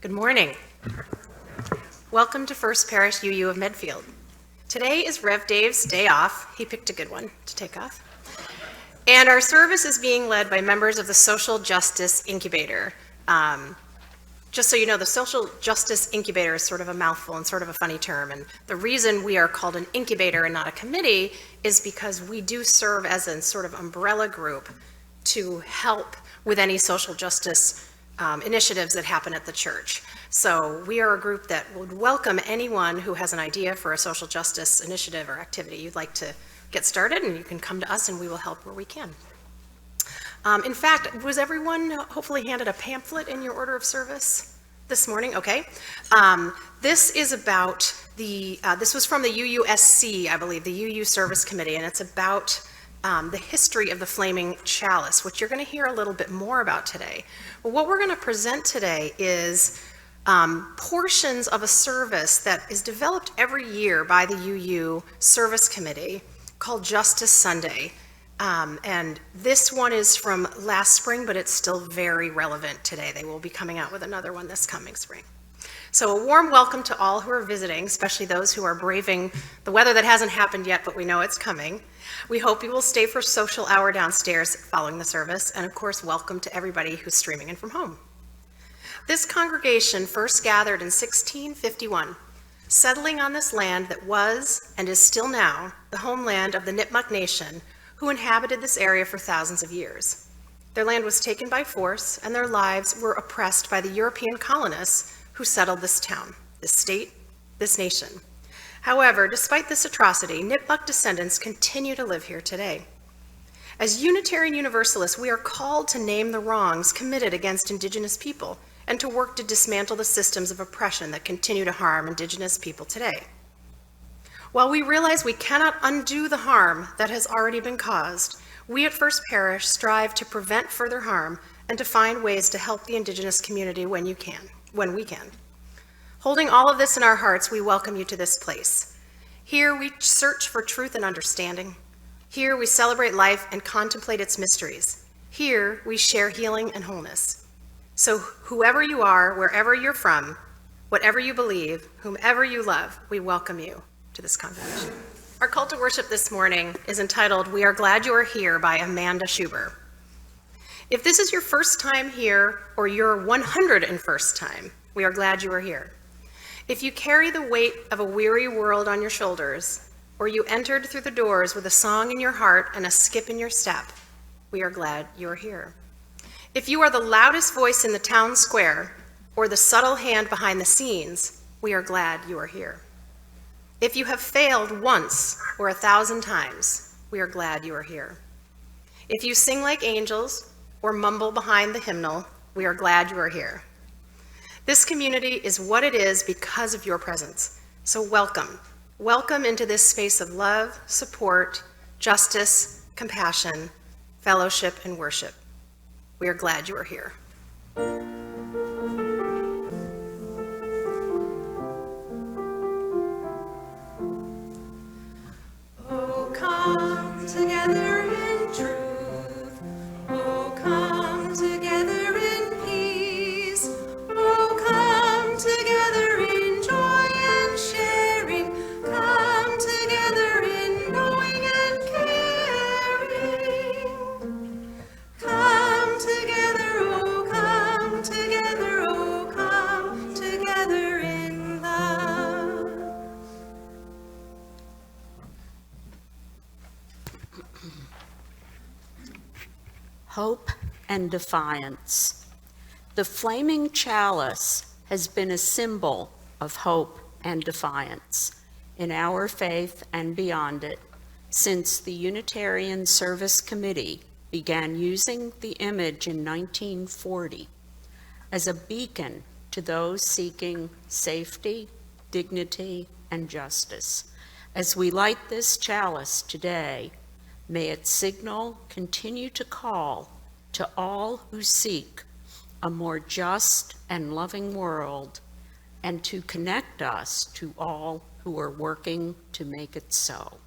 Good morning. Welcome to First Parish UU of Medfield. Today is Rev Dave's day off. He picked a good one to take off. And our service is being led by members of the Social Justice Incubator. Just so you know, the Social Justice Incubator is sort of a mouthful and sort of a funny term. And the reason we are called an incubator and not a committee is because we do serve as a sort of umbrella group to help with any social justice initiatives that happen at the church. So we are a group that would welcome anyone who has an idea for a social justice initiative or activity you'd like to get started, and you can come to us and we will help where we can. In fact, was everyone hopefully handed a pamphlet in your order of service this morning? Okay. This is about this was from the UUSC, I believe, the UU Service Committee, and it's about the history of the flaming chalice, which you're going to hear a little bit more about today. But what we're going to present today is portions of a service that is developed every year by the UU Service Committee called Justice Sunday. And this one is from last spring, but it's still very relevant today. They will be coming out with another one this coming spring. So a warm welcome to all who are visiting, especially those who are braving the weather that hasn't happened yet, but we know it's coming. We hope you will stay for social hour downstairs following the service, and of course, welcome to everybody who's streaming in from home. This congregation first gathered in 1651, settling on this land that was, and is still now, the homeland of the Nipmuc Nation, who inhabited this area for thousands of years. Their land was taken by force, and their lives were oppressed by the European colonists who settled this town, this state, this nation. However, despite this atrocity, Nipmuc descendants continue to live here today. As Unitarian Universalists, we are called to name the wrongs committed against Indigenous people and to work to dismantle the systems of oppression that continue to harm Indigenous people today. While we realize we cannot undo the harm that has already been caused, we at First Parish strive to prevent further harm and to find ways to help the Indigenous community when we can. Holding all of this in our hearts, we welcome you to this place. Here we search for truth and understanding. Here we celebrate life and contemplate its mysteries. Here we share healing and wholeness. So whoever you are, wherever you're from, whatever you believe, whomever you love, we welcome you to this congregation. Our call to worship this morning is entitled, "We Are Glad You Are Here" by Amanda Schuber. If this is your first time here, or your 101st time, we are glad you are here. If you carry the weight of a weary world on your shoulders, or you entered through the doors with a song in your heart and a skip in your step, we are glad you are here. If you are the loudest voice in the town square, or the subtle hand behind the scenes, we are glad you are here. If you have failed once or 1,000 times, we are glad you are here. If you sing like angels or mumble behind the hymnal, we are glad you are here. This community is what it is because of your presence. So welcome. Welcome into this space of love, support, justice, compassion, fellowship, and worship. We are glad you are here. Oh, come together in truth. Oh, come together in peace. Oh, come together in joy and sharing. Come together in knowing and caring. Come together, oh, come together, oh, come together in love. Hope and defiance. The flaming chalice has been a symbol of hope and defiance in our faith and beyond it since the Unitarian Service Committee began using the image in 1940 as a beacon to those seeking safety, dignity, and justice. As we light this chalice today, may its signal continue to call to all who seek a more just and loving world, and to connect us to all who are working to make it so.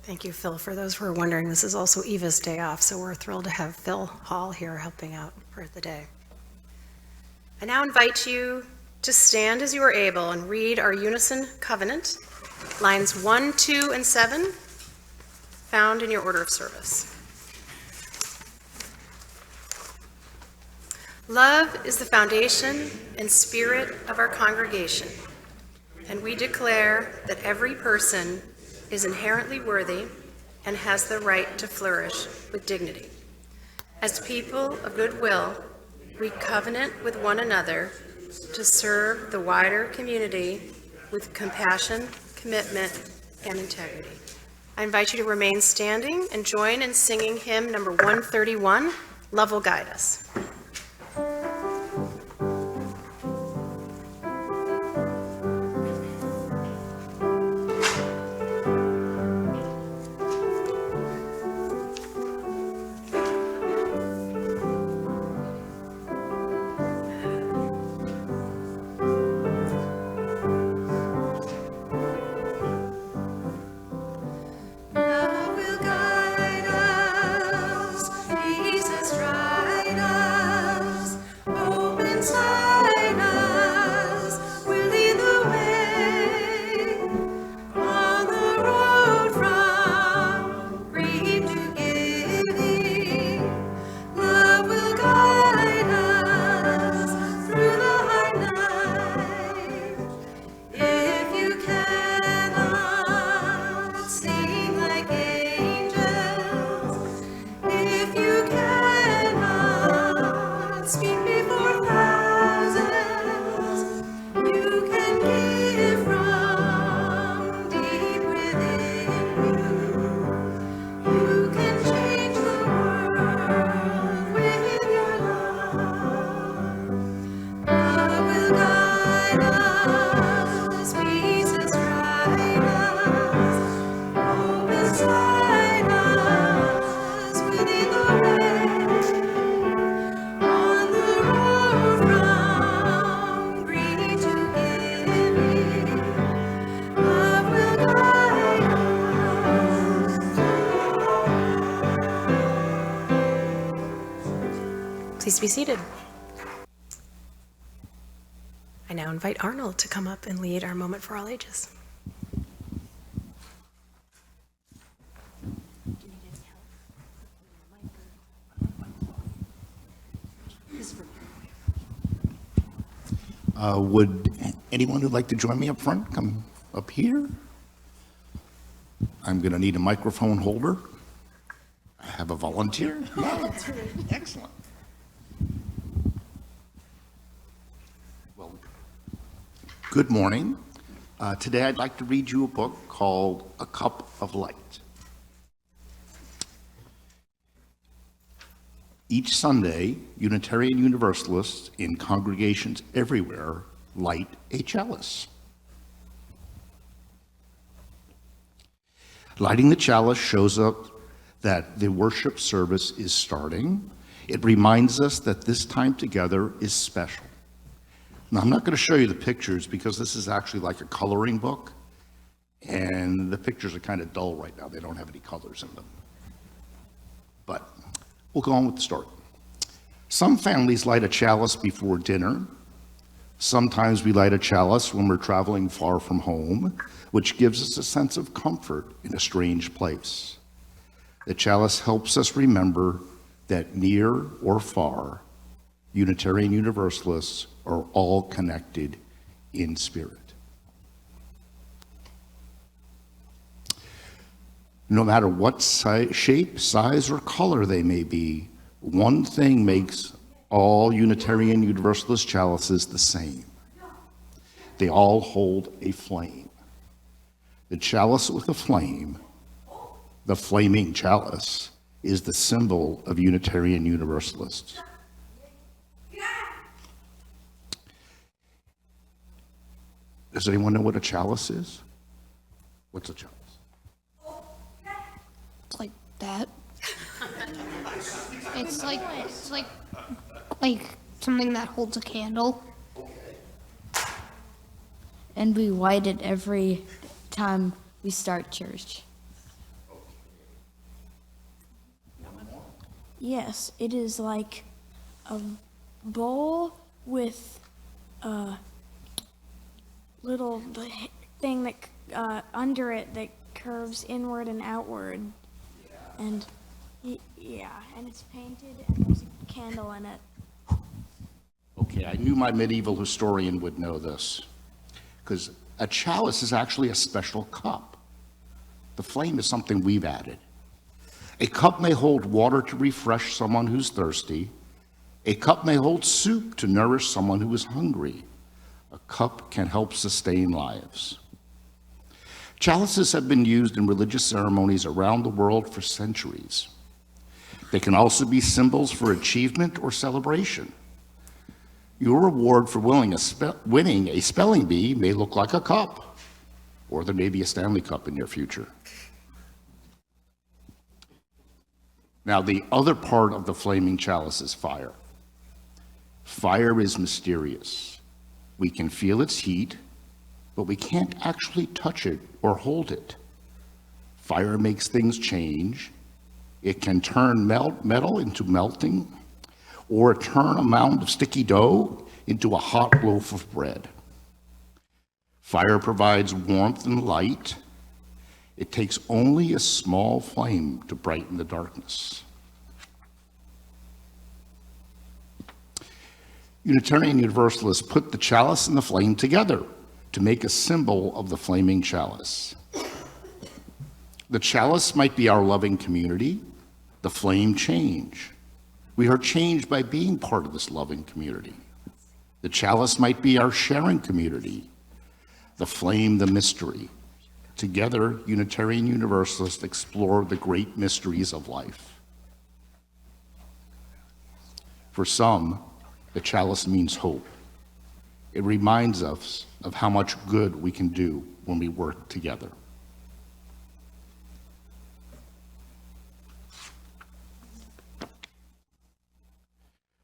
Thank you, Phil. For those who are wondering, this is also Eva's day off, so we're thrilled to have Phil Hall here helping out for the day. I now invite you to stand as you are able and read our unison covenant, lines 1, 2, and 7, found in your order of service. Love is the foundation and spirit of our congregation, and we declare that every person is inherently worthy and has the right to flourish with dignity. As people of goodwill, we covenant with one another to serve the wider community with compassion, commitment, and integrity. I invite you to remain standing and join in singing hymn number 131, Love Will Guide Us. Please be seated. I now invite Arnold to come up and lead our Moment for All Ages. Would anyone who'd like to join me up front come up here? I'm going to need a microphone holder. I have a volunteer. No, excellent. Well, good morning. Today I'd like to read you a book called A Cup of Light. Each Sunday, Unitarian Universalists in congregations everywhere light a chalice. Lighting the chalice shows up that the worship service is starting. It reminds us that this time together is special. Now, I'm not going to show you the pictures because this is actually like a coloring book, and the pictures are kind of dull right now. They don't have any colors in them. But we'll go on with the story. Some families light a chalice before dinner. Sometimes we light a chalice when we're traveling far from home, which gives us a sense of comfort in a strange place. The chalice helps us remember that near or far, Unitarian Universalists are all connected in spirit. No matter what shape, size, or color they may be, one thing makes all Unitarian Universalist chalices the same. They all hold a flame. The chalice with a flame, the flaming chalice, is the symbol of Unitarian Universalists. Does anyone know what a chalice is? What's a chalice? It's like that. It's like something that holds a candle. And we light it every time we start church. Yes, it is like a bowl with a little thing that under it that curves inward and outward. And yeah, and it's painted and there's a candle in it. Okay, I knew my medieval historian would know this, because a chalice is actually a special cup. The flame is something we've added. A cup may hold water to refresh someone who's thirsty. A cup may hold soup to nourish someone who is hungry. A cup can help sustain lives. Chalices have been used in religious ceremonies around the world for centuries. They can also be symbols for achievement or celebration. Your reward for winning a spelling bee may look like a cup, or there may be a Stanley Cup in your future. Now, the other part of the flaming chalice is fire. Fire is mysterious. We can feel its heat, but we can't actually touch it or hold it. Fire makes things change. It can turn metal into melting, or turn a mound of sticky dough into a hot loaf of bread. Fire provides warmth and light. It takes only a small flame to brighten the darkness. Unitarian Universalists put the chalice and the flame together to make a symbol of the flaming chalice. The chalice might be our loving community, the flame change. We are changed by being part of this loving community. The chalice might be our sharing community, the flame, the mystery. Together, Unitarian Universalists explore the great mysteries of life. For some, the chalice means hope. It reminds us of how much good we can do when we work together.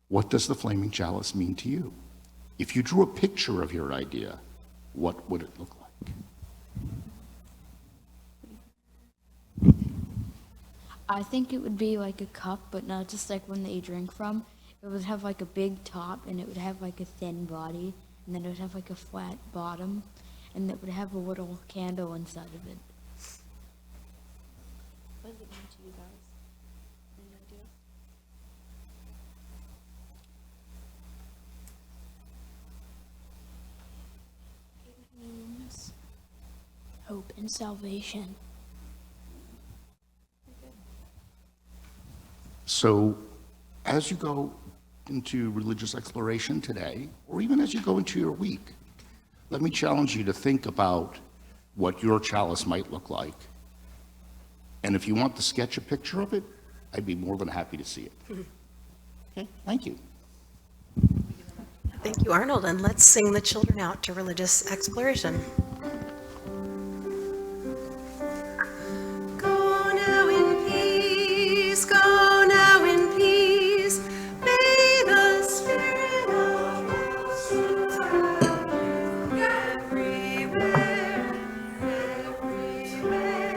What does the flaming chalice mean to you? If you drew a picture of your idea, what would it look like? I think it would be like a cup, but not just like one that you drink from. It would have like a big top, and it would have like a thin body, and then it would have like a flat bottom, and it would have a little candle inside of it. What does it mean to you guys? Any idea? It means hope and salvation. So as you go into religious exploration today, or even as you go into your week, let me challenge you to think about what your chalice might look like. And if you want to sketch a picture of it, I'd be more than happy to see it. Okay, thank you. Thank you, Arnold, and let's sing the children out to religious exploration. Go now in peace, go now in peace. May the spirit of love surround you everywhere, everywhere you may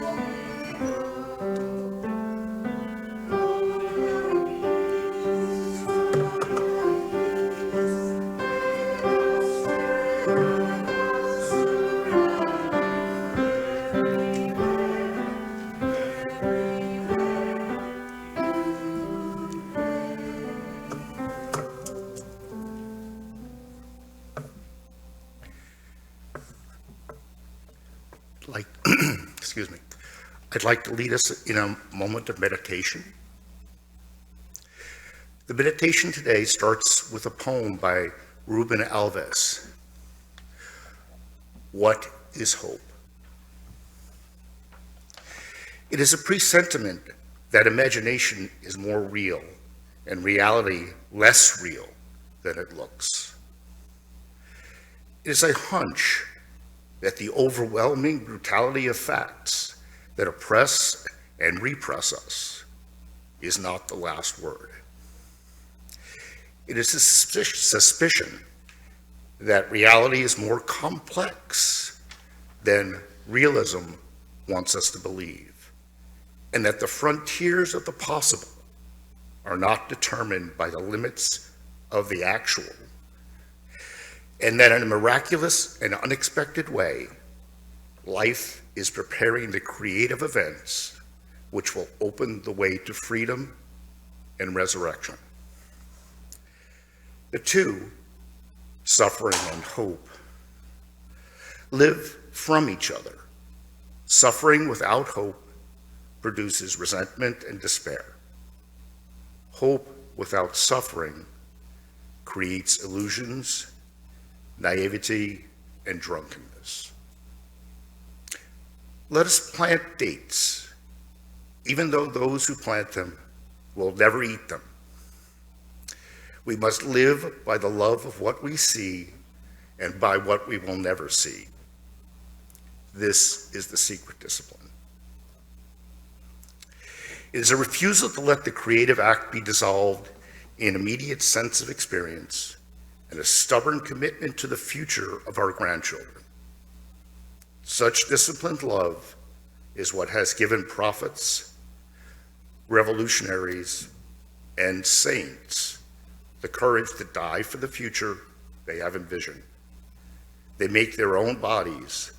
go. Go now in peace, go now in peace. May the spirit of love surround you Like, excuse me. I'd like to lead us in a moment of meditation. The meditation today starts with a poem by Ruben Alves. What is hope? It is a presentiment that imagination is more real and reality less real than it looks. It is a hunch that the overwhelming brutality of facts that oppress and repress us is not the last word. It is a suspicion that reality is more complex than realism wants us to believe. and that the frontiers of the possible are not determined by the limits of the actual, and that in a miraculous and unexpected way, life is preparing the creative events which will open the way to freedom and resurrection. The two, suffering and hope, live from each other. Suffering without hope produces resentment and despair. Hope without suffering creates illusions, naivety, and drunkenness. Let us plant dates, even though those who plant them will never eat them. We must live by the love of what we see and by what we will never see. This is the secret discipline. It is a refusal to let the creative act be dissolved in immediate sense of experience and a stubborn commitment to the future of our grandchildren. Such disciplined love is what has given prophets, revolutionaries, and saints the courage to die for the future they have envisioned. They make their own bodies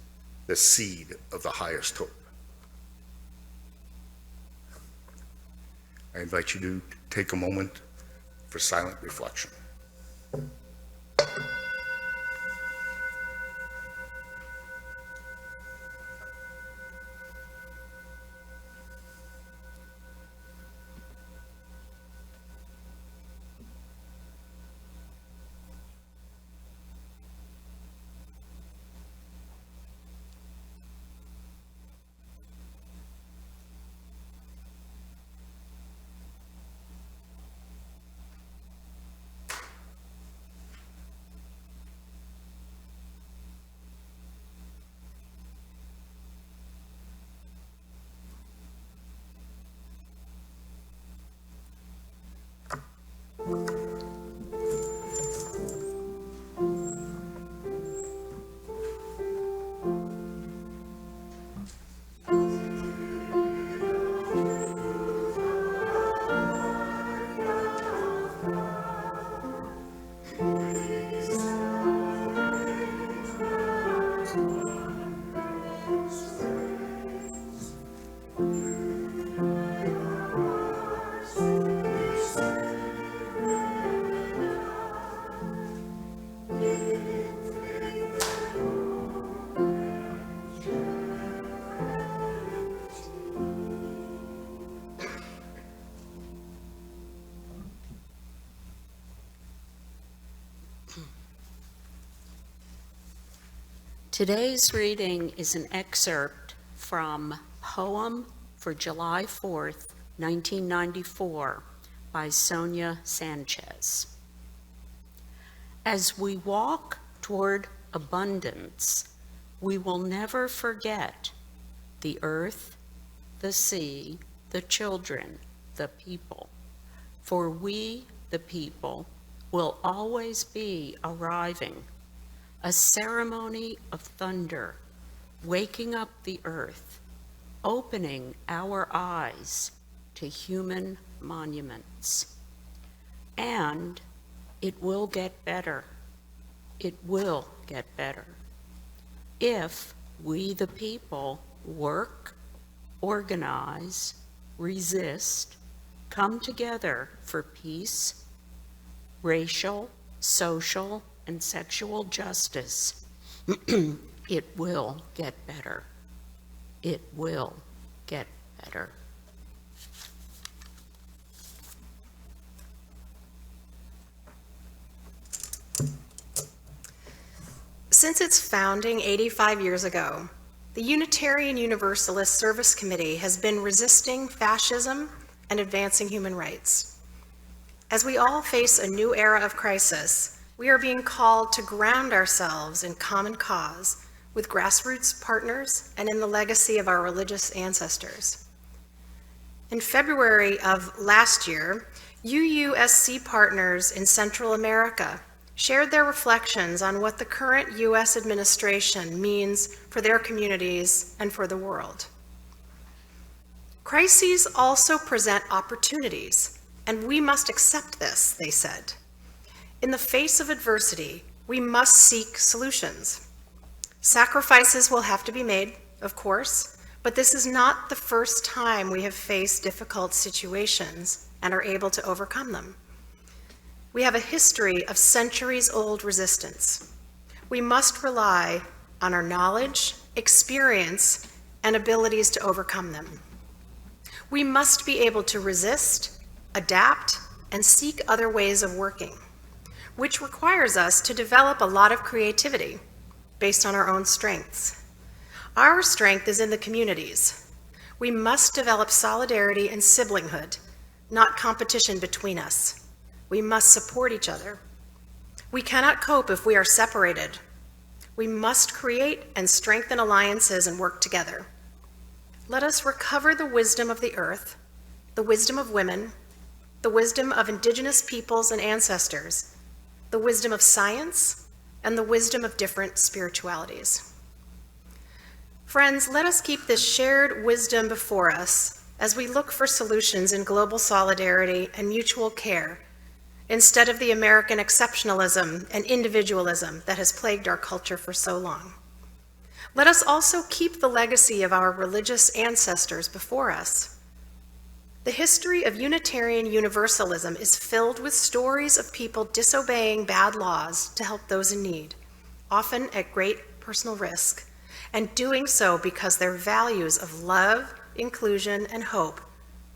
the seed of the highest hope. I invite you to take a moment for silent reflection. Today's reading is an excerpt from Poem for July 4th, 1994 by Sonia Sanchez. As we walk toward abundance, we will never forget the earth, the sea, the children, the people. For we, the people, will always be arriving, a ceremony of thunder, waking up the earth, opening our eyes to human monuments. And it will get better. It will get better. If we, the people, work, organize, resist, come together for peace, racial, social, and sexual justice, it will get better. It will get better. Since its founding 85 years ago, the Unitarian Universalist Service Committee has been resisting fascism and advancing human rights. As we all face a new era of crisis, we are being called to ground ourselves in common cause with grassroots partners and in the legacy of our religious ancestors. In February of last year, UUSC partners in Central America shared their reflections on what the current U.S. administration means for their communities and for the world. Crises also present opportunities, and we must accept this, they said. In the face of adversity, we must seek solutions. Sacrifices will have to be made, of course, but this is not the first time we have faced difficult situations and are able to overcome them. We have a history of centuries-old resistance. We must rely on our knowledge, experience, and abilities to overcome them. We must be able to resist, adapt, and seek other ways of working, which requires us to develop a lot of creativity based on our own strengths. Our strength is in the communities. We must develop solidarity and siblinghood, not competition between us. We must support each other. We cannot cope if we are separated. We must create and strengthen alliances and work together. Let us recover the wisdom of the earth, the wisdom of women, the wisdom of indigenous peoples and ancestors, the wisdom of science, and the wisdom of different spiritualities. Friends, let us keep this shared wisdom before us as we look for solutions in global solidarity and mutual care, instead of the American exceptionalism and individualism that has plagued our culture for so long. Let us also keep the legacy of our religious ancestors before us. The history of Unitarian Universalism is filled with stories of people disobeying bad laws to help those in need, often at great personal risk, and doing so because their values of love, inclusion, and hope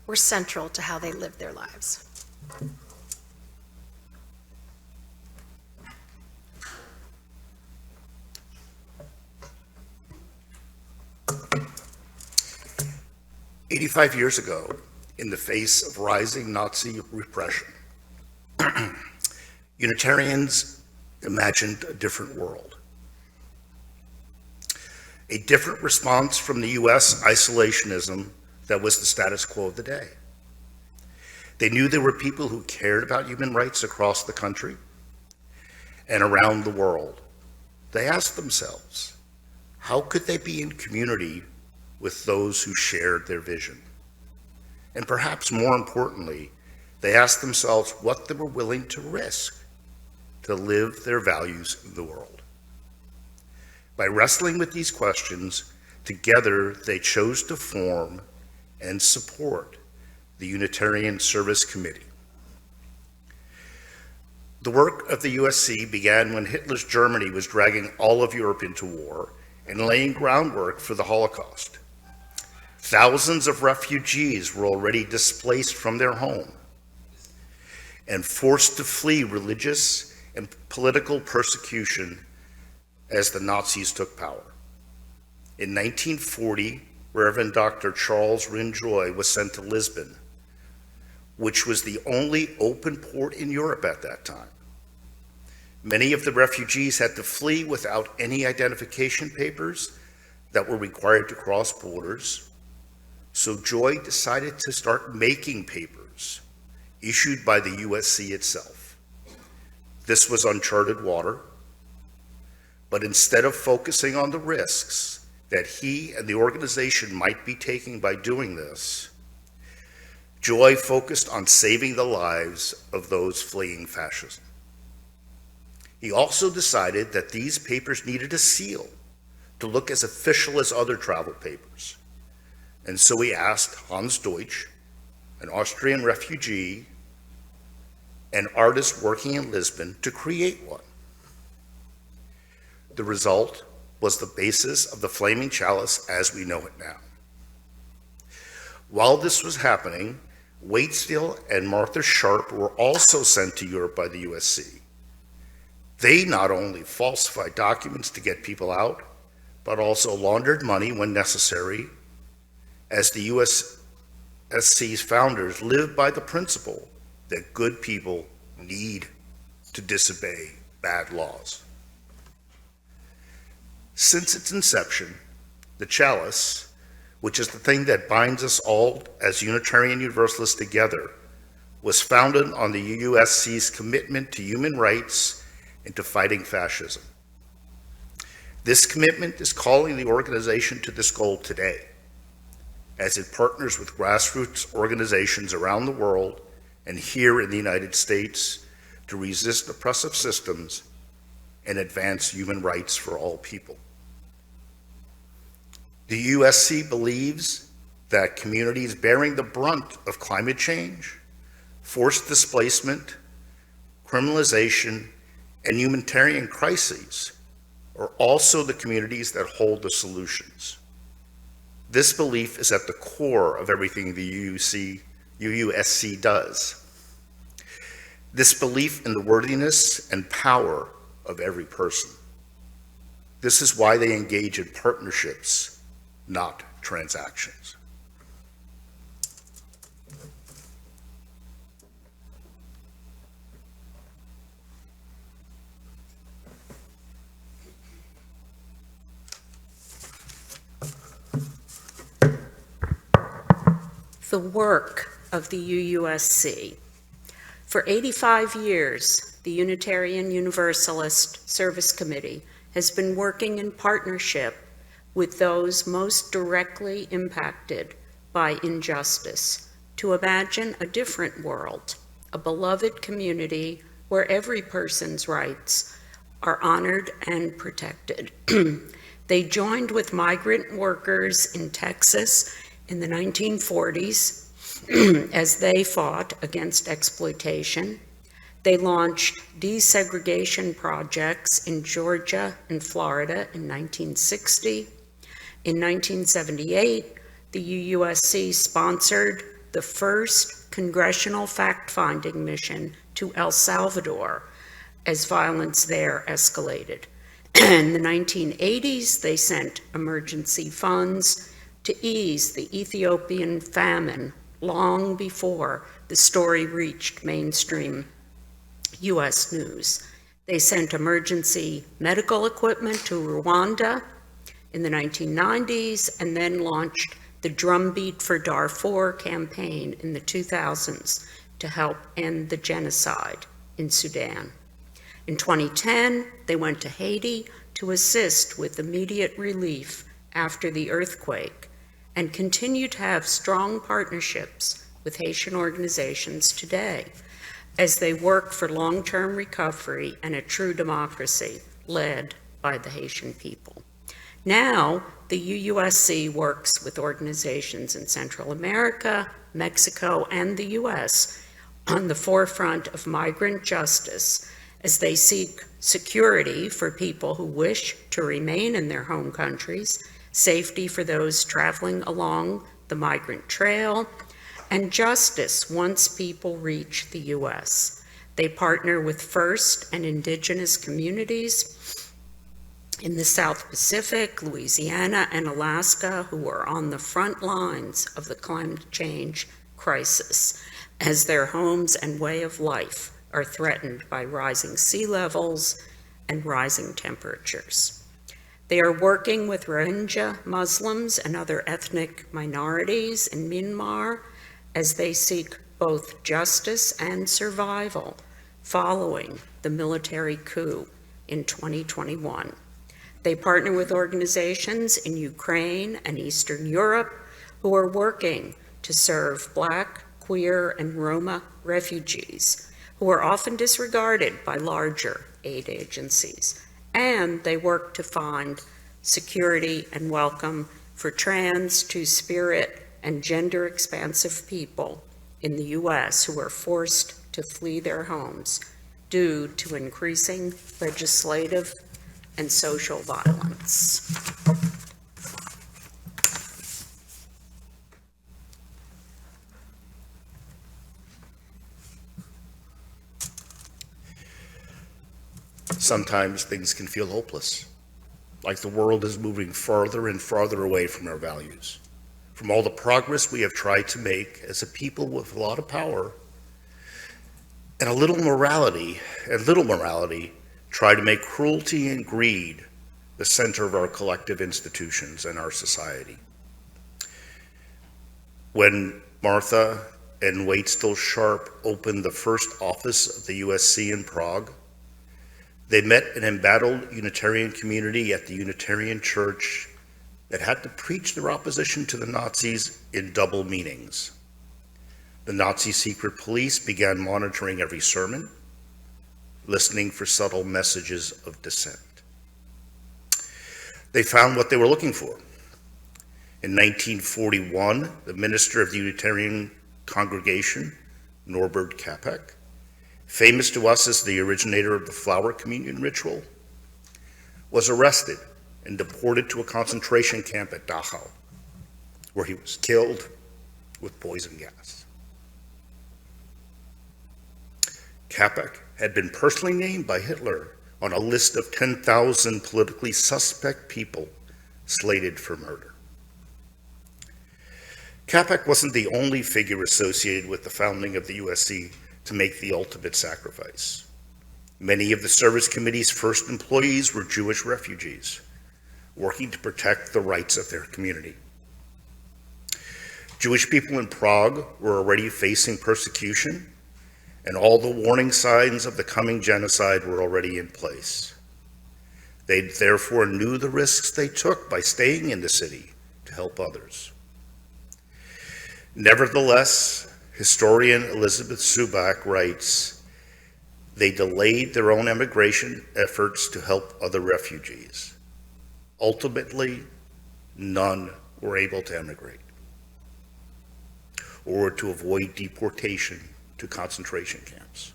were central to how they lived their lives. "85 years ago, in the face of rising Nazi repression, Unitarians imagined a different world. A different response from the US isolationism that was the status quo of the day. They knew there were people who cared about human rights across the country and around the world. They asked themselves, how could they be in community with those who shared their vision? And perhaps more importantly, they asked themselves what they were willing to risk to live their values in the world. By wrestling with these questions, together they chose to form and support the Unitarian Service Committee. The work of the USC began when Hitler's Germany was dragging all of Europe into war and laying groundwork for the Holocaust. Thousands of refugees were already displaced from their home and forced to flee religious and political persecution as the Nazis took power. In 1940, Reverend Dr. Charles Rinjoy was sent to Lisbon, which was the only open port in Europe at that time. Many of the refugees had to flee without any identification papers that were required to cross borders. So Joy decided to start making papers issued by the USC itself. This was uncharted water, but instead of focusing on the risks that he and the organization might be taking by doing this, Joy focused on saving the lives of those fleeing fascism. He also decided that these papers needed a seal to look as official as other travel papers. And so he asked Hans Deutsch, an Austrian refugee and artist working in Lisbon, to create one. The result was the basis of the Flaming Chalice as we know it now. While this was happening, Waitsfield and Martha Sharp were also sent to Europe by the USC. They not only falsified documents to get people out, but also laundered money when necessary, as the USC's founders lived by the principle that good people need to disobey bad laws. Since its inception, the Chalice, which is the thing that binds us all as Unitarian Universalists together, was founded on the USC's commitment to human rights and to fighting fascism. This commitment is calling the organization to this goal today. as it partners with grassroots organizations around the world and here in the United States to resist oppressive systems and advance human rights for all people. The USC believes that communities bearing the brunt of climate change, forced displacement, criminalization, and humanitarian crises are also the communities that hold the solutions. This belief is at the core of everything the UUSC does. This belief in the worthiness and power of every person. This is why they engage in partnerships, not transactions. The work of the UUSC. For 85 years, the Unitarian Universalist Service Committee has been working in partnership with those most directly impacted by injustice to imagine a different world, a beloved community where every person's rights are honored and protected. They joined with migrant workers in Texas in the 1940s as they fought against exploitation. They launched desegregation projects in Georgia and Florida in 1960. In 1978, the UUSC sponsored the first congressional fact-finding mission to El Salvador as violence there escalated. In the 1980s, they sent emergency funds to ease the Ethiopian famine long before the story reached mainstream U.S. news. They sent emergency medical equipment to Rwanda in the 1990s and then launched the Drumbeat for Darfur campaign in the 2000s to help end the genocide in Sudan. In 2010, they went to Haiti to assist with immediate relief after the earthquake and continue to have strong partnerships with Haitian organizations today as they work for long-term recovery and a true democracy led by the Haitian people. Now, the UUSC works with organizations in Central America, Mexico, and the US on the forefront of migrant justice as they seek security for people who wish to remain in their home countries, safety for those traveling along the migrant trail, and justice once people reach the U.S. They partner with First and Indigenous communities in the South Pacific, Louisiana, and Alaska who are on the front lines of the climate change crisis as their homes and way of life are threatened by rising sea levels and rising temperatures. They are working with Rohingya Muslims and other ethnic minorities in Myanmar as they seek both justice and survival following the military coup in 2021. They partner with organizations in Ukraine and Eastern Europe who are working to serve Black, queer, and Roma refugees who are often disregarded by larger aid agencies. And they work to find security and welcome for trans, two-spirit, and gender-expansive people in the U.S. who are forced to flee their homes due to increasing legislative and social violence. Sometimes things can feel hopeless, like the world is moving farther and farther away from our values, from all the progress we have tried to make as a people with a lot of power, and little morality try to make cruelty and greed the center of our collective institutions and our society. When Martha and Waitstill Sharp opened the first office of the USC in Prague, they met an embattled Unitarian community at the Unitarian Church that had to preach their opposition to the Nazis in double meanings. The Nazi secret police began monitoring every sermon, listening for subtle messages of dissent. They found what they were looking for. In 1941, the minister of the Unitarian congregation, Norbert Kapek, famous to us as the originator of the flower communion ritual, was arrested and deported to a concentration camp at Dachau, where he was killed with poison gas. Kapek had been personally named by Hitler on a list of 10,000 politically suspect people slated for murder. Kapek wasn't the only figure associated with the founding of the USC to make the ultimate sacrifice. Many of the service committee's first employees were Jewish refugees, working to protect the rights of their community. Jewish people in Prague were already facing persecution, and all the warning signs of the coming genocide were already in place. They therefore knew the risks they took by staying in the city to help others. Nevertheless, historian Elizabeth Subak writes, they delayed their own emigration efforts to help other refugees. Ultimately, none were able to emigrate or to avoid deportation to concentration camps.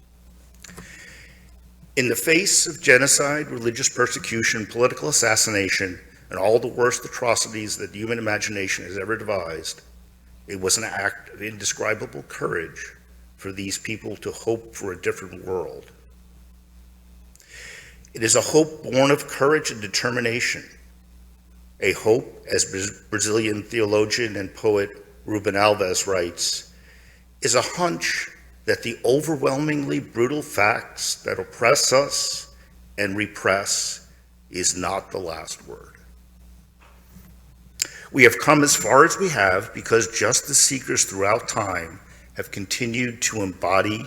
In the face of genocide, religious persecution, political assassination, and all the worst atrocities that human imagination has ever devised, it was an act of indescribable courage for these people to hope for a different world. It is a hope born of courage and determination, a hope, as Brazilian theologian and poet Ruben Alves writes, is a hunch that the overwhelmingly brutal facts that oppress us and repress is not the last word. We have come as far as we have because justice seekers throughout time have continued to embody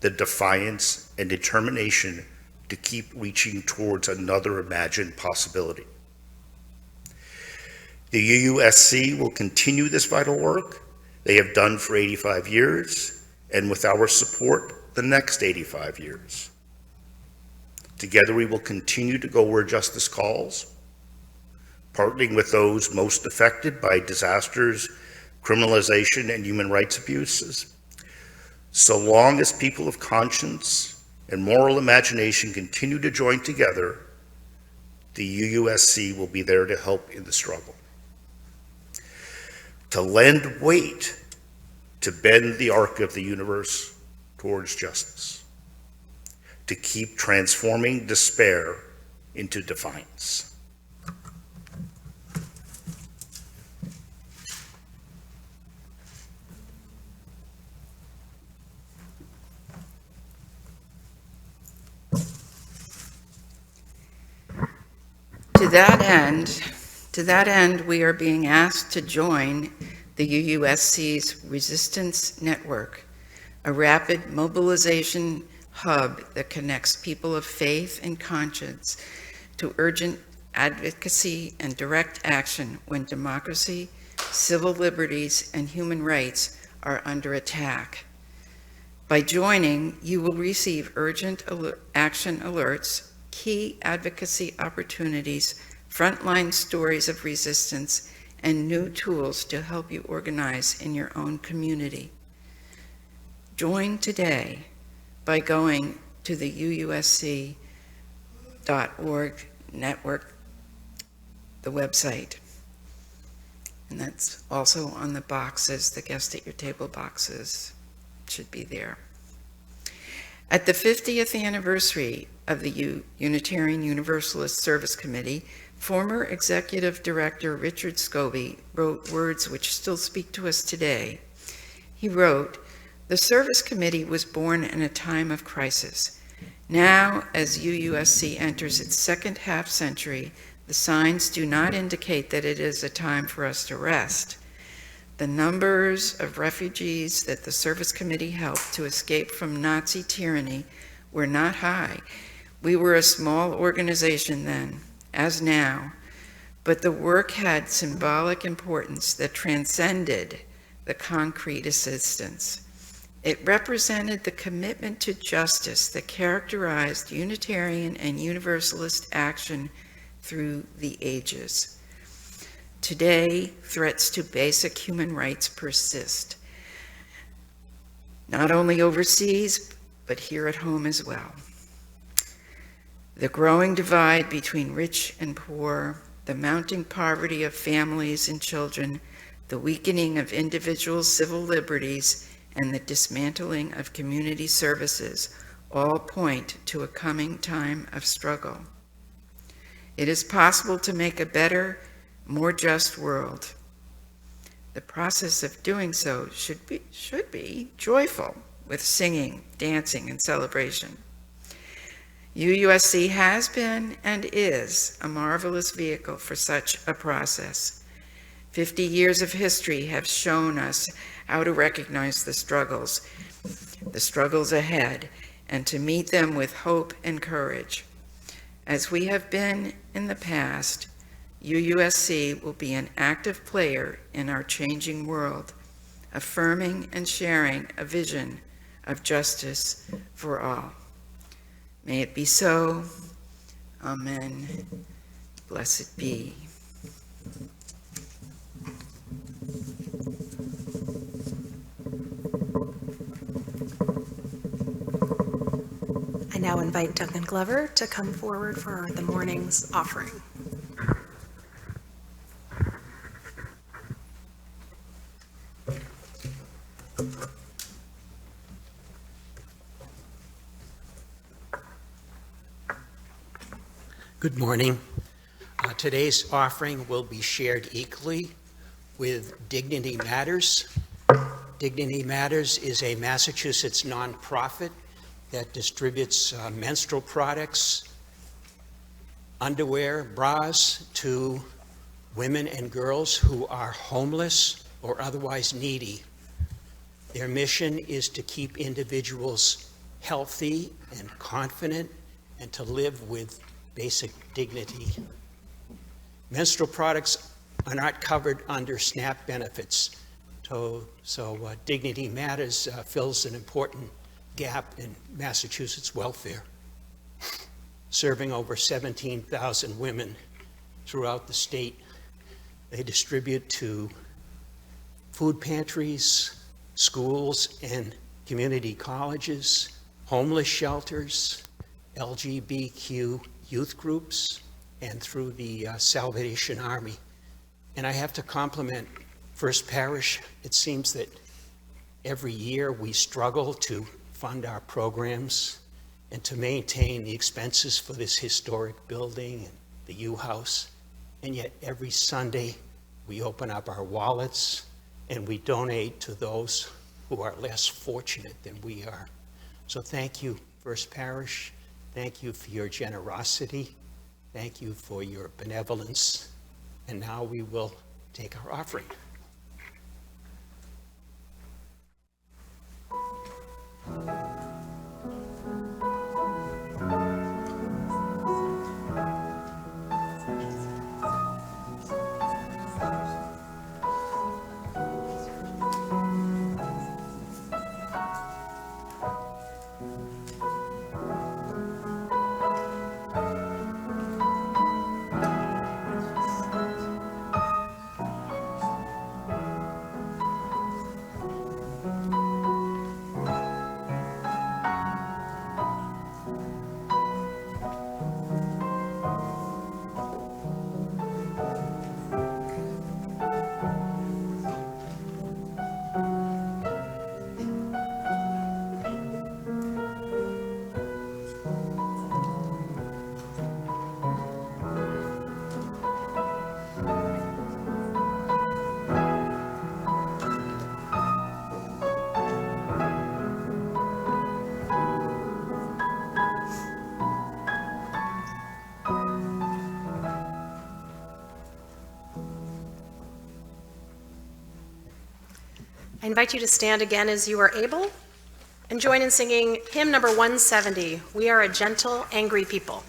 the defiance and determination to keep reaching towards another imagined possibility. The UUSC will continue this vital work they have done for 85 years, and with our support, the next 85 years. Together we will continue to go where justice calls, partnering with those most affected by disasters, criminalization, and human rights abuses. So long as people of conscience and moral imagination continue to join together, the UUSC will be there to help in the struggle. To lend weight, to bend the arc of the universe towards justice, to keep transforming despair into defiance. To that end, we are being asked to join the UUSC's Resistance Network, a rapid mobilization hub that connects people of faith and conscience to urgent advocacy and direct action when democracy, civil liberties, and human rights are under attack. By joining, you will receive urgent action alerts, key advocacy opportunities, frontline stories of resistance, and new tools to help you organize in your own community. Join today by going to the UUSC.org network, the website. And that's also on the boxes, the guest at your table boxes should be there. At the 50th anniversary of the Unitarian Universalist Service Committee, former Executive Director Richard Scobie wrote words which still speak to us today. He wrote, "The Service Committee was born in a time of crisis. Now, as UUSC enters its second half century, the signs do not indicate that it is a time for us to rest. The numbers of refugees that the Service Committee helped to escape from Nazi tyranny were not high. We were a small organization then, as now, but the work had symbolic importance that transcended the concrete assistance. It represented the commitment to justice that characterized Unitarian and Universalist action through the ages. Today, threats to basic human rights persist, not only overseas, but here at home as well. The growing divide between rich and poor, the mounting poverty of families and children, the weakening of individual civil liberties, and the dismantling of community services all point to a coming time of struggle. It is possible to make a better, more just world. The process of doing so should be joyful, with singing, dancing, and celebration. UUSC has been and is a marvelous vehicle for such a process. 50 years of history have shown us how to recognize the struggles ahead, and to meet them with hope and courage. As we have been in the past, UUSC will be an active player in our changing world, affirming and sharing a vision of justice for all. May it be so. Amen. Blessed be. I now invite Duncan Glover to come forward for the morning's offering. Good morning. Today's offering will be shared equally with Dignity Matters. Dignity Matters is a Massachusetts nonprofit that distributes menstrual products, underwear, bras to women and girls who are homeless or otherwise needy. Their mission is to keep individuals healthy and confident and to live with basic dignity. Menstrual products are not covered under SNAP benefits, so Dignity Matters fills an important gap in Massachusetts welfare, serving over 17,000 women throughout the state. They distribute to food pantries, schools and community colleges, homeless shelters, LGBTQ youth groups, and through the Salvation Army. And I have to compliment First Parish. It seems that every year we struggle to fund our programs and to maintain the expenses for this historic building and the U-House. And yet every Sunday we open up our wallets and we donate to those who are less fortunate than we are. So thank you, First Parish. Thank you for your generosity. Thank you for your benevolence. And now we will take our offering. I invite you to stand again as you are able and join in singing hymn number 170, We Are a Gentle, Angry People.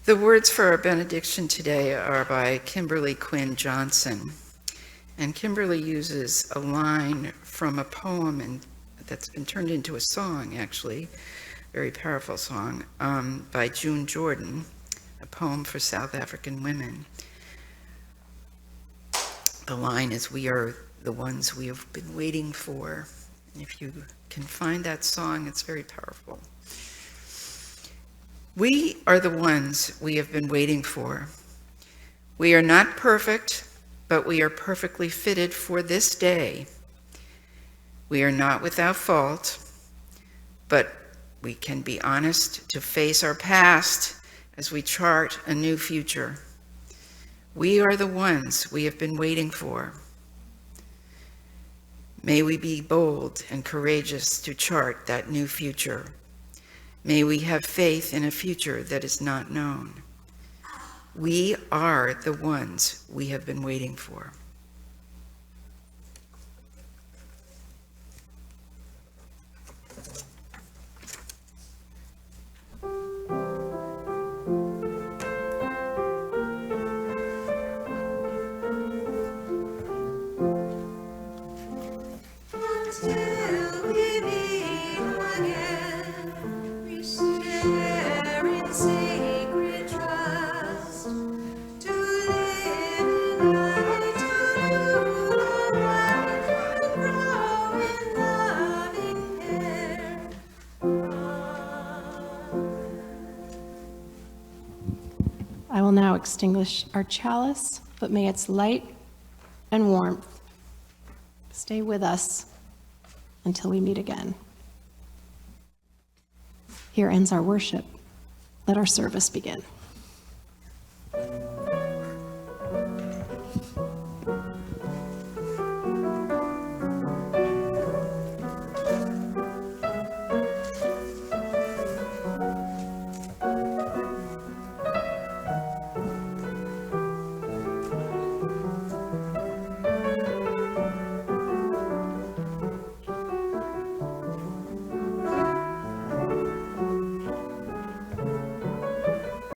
The words for our benediction today are by Kimberly Quinn Johnson. And Kimberly uses a line from a poem that's been turned into a song, actually, very powerful song, by June Jordan, a poem for South African women. The line is, "We are the ones we have been waiting for." And if you can find that song, it's very powerful. We are the ones we have been waiting for. We are not perfect, but we are perfectly fitted for this day. We are not without fault, but we can be honest to face our past as we chart a new future. We are the ones we have been waiting for. May we be bold and courageous to chart that new future. May we have faith in a future that is not known. We are the ones we have been waiting for. I will now extinguish our chalice, but may its light and warmth stay with us until we meet again. Here ends our worship. Let our service begin.